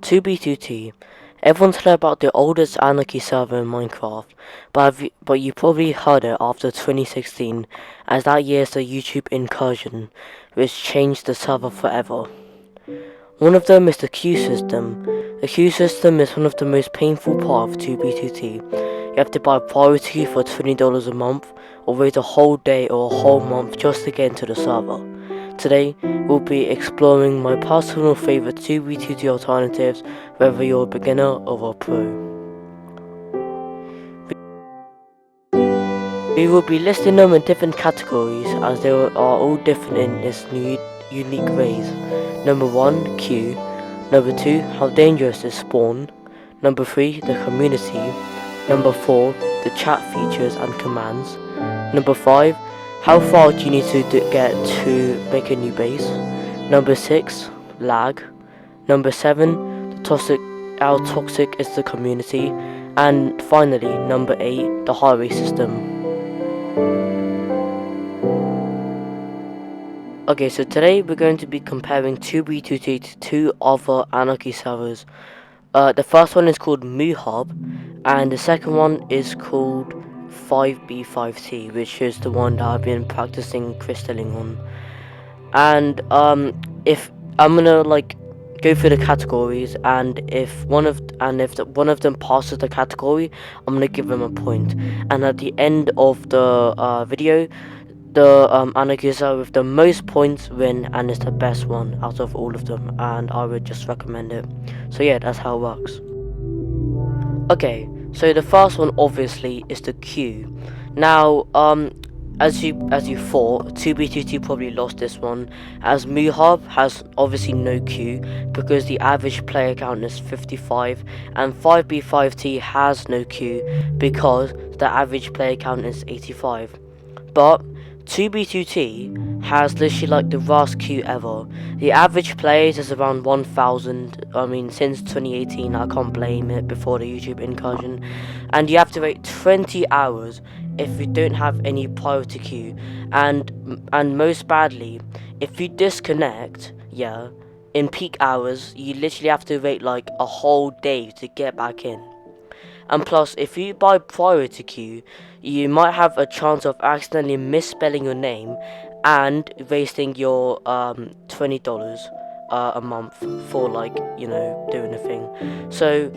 2B2T. Everyone's heard about the oldest anarchy server in Minecraft, but you probably heard it after 2016, as that year's the YouTube incursion, which changed the server forever. One of them is the queue system. The queue system is one of the most painful parts of 2B2T. You have to buy a priority for $20 a month, or wait a whole day or a whole month just to get into the server. Today, we'll be exploring my personal favorite 2B2T alternatives, whether you're a beginner or a pro. We will be listing them in different categories as they are all different in its unique ways. Number 1, queue. Number 2, how dangerous is spawn. Number 3, the community. Number 4, the chat features and commands. Number 5, how far do you need to get to make a new base? Number 6, lag. Number 7, how toxic is the community? And finally, number 8, the highway system. Okay, so today we're going to be comparing 2B2T to two other anarchy servers. The first one is called moohub, and the second one is called 5B5T, which is the one that I've been practicing crystalling on. And if I'm gonna go through the categories, and if one of them passes the category, I'm gonna give them a point. And at the end of the video, the anarchy server with the most points win, and it's the best one out of all of them, and I would just recommend it. So yeah, that's how it works. Okay, so the first one obviously is the queue. Now, as you thought, 2B2T probably lost this one, as moohub has obviously no queue because the average player count is 55, and 5B5T has no queue because the average player count is 85. But 2B2T has literally like the worst queue ever. The average players is around 1,000. I mean, since 2018, I can't blame it, before the YouTube incursion. And you have to wait 20 hours if you don't have any priority queue. And most badly, if you disconnect, yeah, in peak hours, you literally have to wait like a whole day to get back in. And plus, if you buy priority queue, you might have a chance of accidentally misspelling your name and wasting your $20 a month for doing a thing. So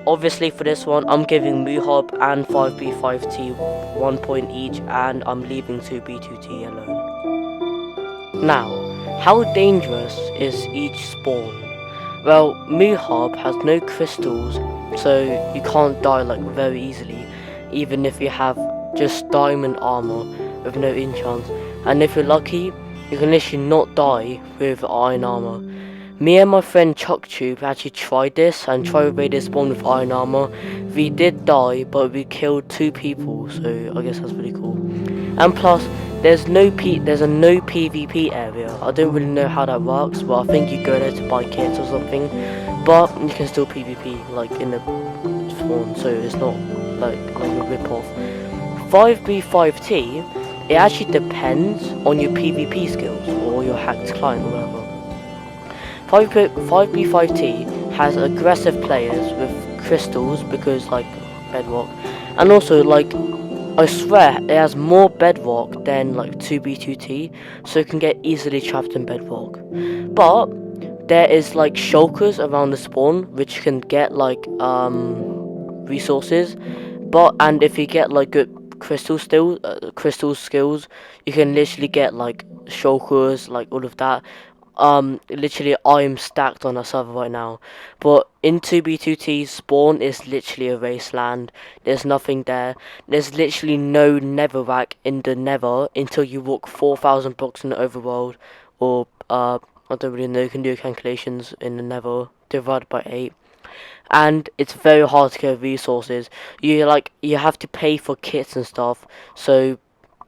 obviously for this one, I'm giving moohub and 5B5T 1 point each, and I'm leaving 2B2T alone. Now, how dangerous is each spawn? Well, moohub has no crystals, so you can't die very easily, even if you have just diamond armor with no enchants. And if you're lucky, you can literally not die with iron armor. Me and my friend ChuckTube actually tried this and tried raiding spawn with iron armor. We did die, but we killed 2 people, so I guess that's pretty cool. And plus, there's a no PvP area. I don't really know how that works, but I think you go there to buy kits or something. But you can still PvP in the spawn, so it's not like a rip-off. 5B5T, it actually depends on your PvP skills or your hacked client or whatever. 5B5T has aggressive players with crystals because bedrock, and also I swear it has more bedrock than 2B2T, so it can get easily trapped in bedrock. But there is shulkers around the spawn which can get resources, and if you get good crystal skills, you can literally get shulkers, all of that. Literally I'm stacked on a server right now, but in 2B2T, spawn is literally a wasteland. There's nothing there. There's literally no netherrack in the nether until you walk 4,000 blocks in the overworld, or I don't really know, you can do calculations in the nether divided by 8. And it's very hard to get resources. You have to pay for kits and stuff, so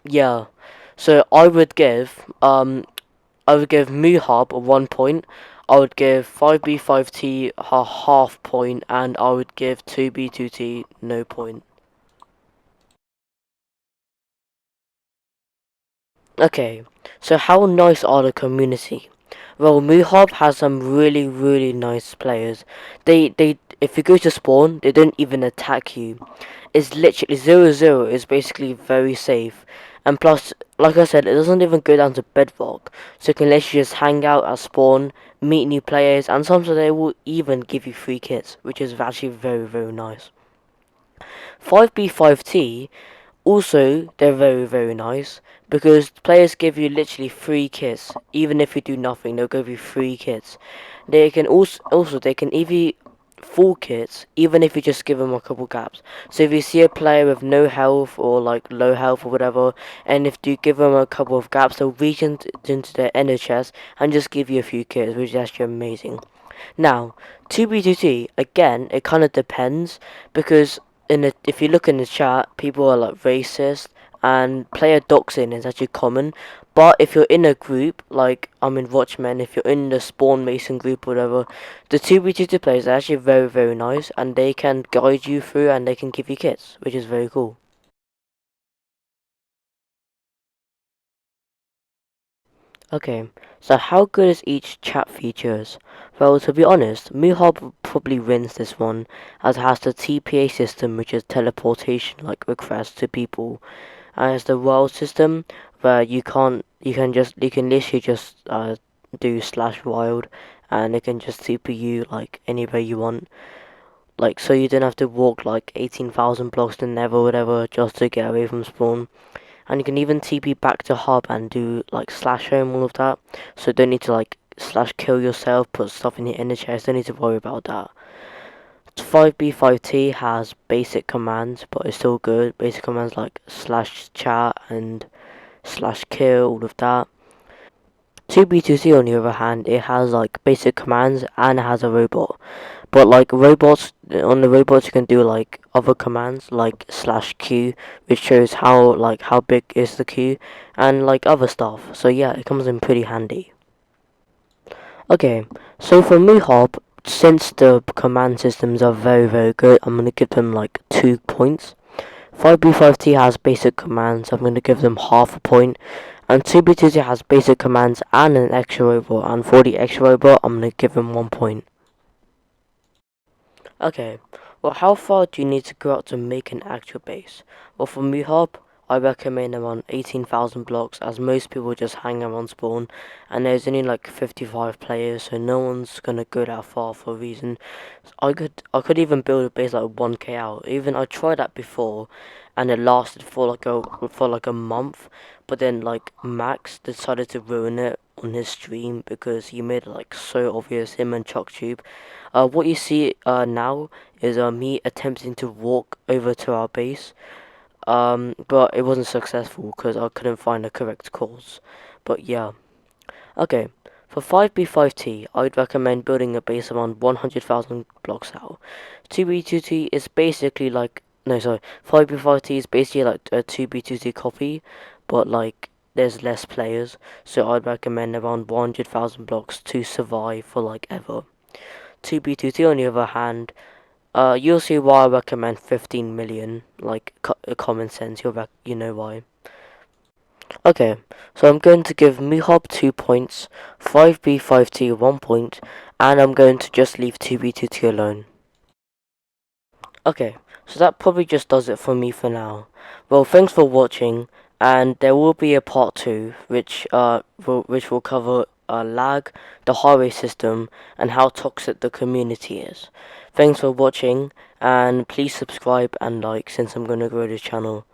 yeah. So I would give moohub a 1 point, I would give 5B5T a half point, and I would give 2B2T no point. Okay, so how nice are the community? Well, moohub has some really nice players. They if you go to spawn, they don't even attack you. It's literally 0-0 is basically very safe. And plus, like I said, it doesn't even go down to bedrock. So you can literally just hang out at spawn, meet new players, and sometimes they will even give you free kits, which is actually very nice. 5B5T, also they're very nice because players give you literally free kits. Even if you do nothing, they'll give you free kits. They can also they can give you full kits even if you just give them a couple gaps. So if you see a player with no health or like low health or whatever, and if you give them a couple of gaps, they'll reach into their inner chest and just give you a few kits, which is actually amazing. Now, 2B2T, again, it kind of depends because if you look in the chat, people are like racist and player doxing is actually common. But if you're in a group, like I'm in Watchmen, if you're in the Spawn Mason group or whatever, the 2B2T players are actually very nice and they can guide you through and they can give you kits, which is very cool. Okay, so how good is each chat features? Well, to be honest, moohub probably wins this one, as it has the TPA system, which is teleportation like requests to people, and it's the world system where you can literally just do slash wild, and it can just TP you like anywhere you want. Like so you don't have to walk like 18,000 blocks to never whatever just to get away from spawn. And you can even TP back to hub and do like slash home, all of that. So don't need to like slash kill yourself, put stuff in your inner chest, don't need to worry about that. 5B5T has basic commands, but it's still good. Basic commands like slash chat and slash kill, all of that. 2B2C on the other hand, it has like basic commands and it has a robot. But like robots, on the robots you can do like other commands like slash Q, which shows how big is the queue, and like other stuff. So yeah, it comes in pretty handy. Okay, so for moohub, since the command systems are very good, I'm gonna give them like 2 points. 5B5T has basic commands, I'm gonna give them half a point. And 2B2T has basic commands and an extra robot, and for the extra robot, I'm gonna give them 1 point. Okay, well, how far do you need to go out to make an actual base? Well, for moohub, I recommend around 18,000 blocks, as most people just hang around spawn, and there's only like 55 players, so no one's gonna go that far for a reason. I could even build a base like 1k out. Even I tried that before, and it lasted for like a month, but then like Max decided to ruin it on his stream because he made it like so obvious, him and ChalkTube. What you see now is me attempting to walk over to our base, but it wasn't successful because I couldn't find the correct course. But yeah, okay. For 5B5T, I'd recommend building a base around 100,000 blocks out. 2B2T is basically like, no, sorry, 5B5T is basically like a 2B2T copy, but like there's less players, so I'd recommend around 100,000 blocks to survive for like ever. 2B2T on the other hand, you'll see why I recommend 15 million, like common sense, you know why. Okay, so I'm going to give moohub 2 points, 5B5T 1 point, and I'm going to just leave 2B2T alone. Okay, so that probably just does it for me for now. Well, thanks for watching, and there will be a part 2, which will cover lag, the highway system, and how toxic the community is. Thanks for watching, and please subscribe and like since I'm going to grow this channel.